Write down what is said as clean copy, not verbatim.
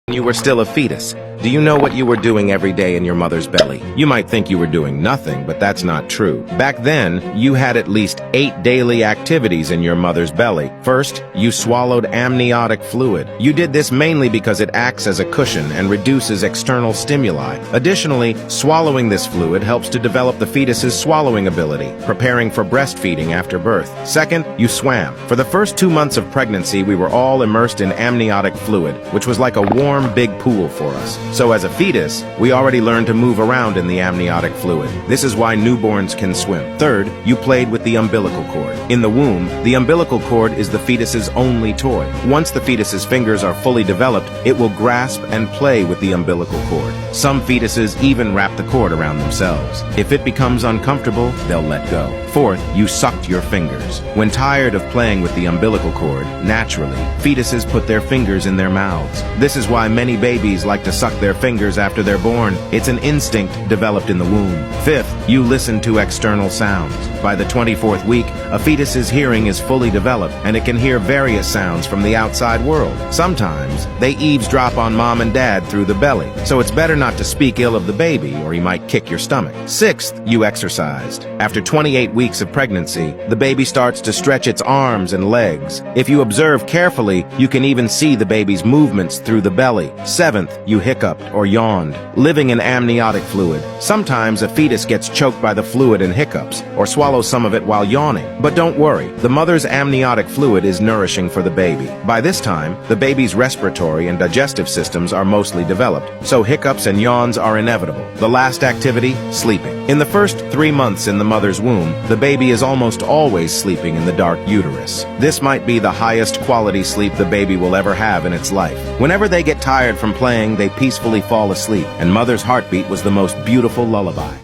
When you were still a fetus, do you know what you were doing every day in your mother's belly? You might think you were doing nothing, but that's not true. Back then, you had at least 8 daily activities in your mother's belly. First, you swallowed amniotic fluid. You did this mainly because it acts as a cushion and reduces external stimuli. Additionally, swallowing this fluid helps to develop the fetus's swallowing ability, preparing for breastfeeding after birth. Second, you swam. For the first 2 months of pregnancy, we were all immersed in amniotic fluid, which was like a warm, big pool for us. So as a fetus, we already learned to move around in the amniotic fluid. This is why newborns can swim. Third, you played with the umbilical cord. In the womb, the umbilical cord is the fetus's only toy. Once the fetus's fingers are fully developed, it will grasp and play with the umbilical cord. Some fetuses even wrap the cord around themselves. If it becomes uncomfortable, they'll let go. Fourth, you sucked your fingers. When tired of playing with the umbilical cord, naturally, fetuses put their fingers in their mouths. This is why many babies like to suck their fingers after they're born. It's an instinct developed in the womb. Fifth, you listen to external sounds. By the 24th week, a fetus's hearing is fully developed, and it can hear various sounds from the outside world. Sometimes, they eavesdrop on mom and dad through the belly, so it's better not to speak ill of the baby, or he might kick your stomach. Sixth, you exercised. After 28 weeks of pregnancy, the baby starts to stretch its arms and legs. If you observe carefully, you can even see the baby's movements through the belly. Seventh, you hiccuped or yawned. Living in amniotic fluid, sometimes a fetus gets choked by the fluid and hiccups, or swallows some of it while yawning. But don't worry, the mother's amniotic fluid is nourishing for the baby. By this time, the baby's respiratory and digestive systems are mostly developed, so hiccups and yawns are inevitable. The last activity, sleeping. In the first 3 months in the mother's womb, the baby is almost always sleeping in the dark uterus. This might be the highest quality sleep the baby will ever have in its life. Whenever they get tired from playing, they peacefully fall asleep, and mother's heartbeat was the most beautiful lullaby.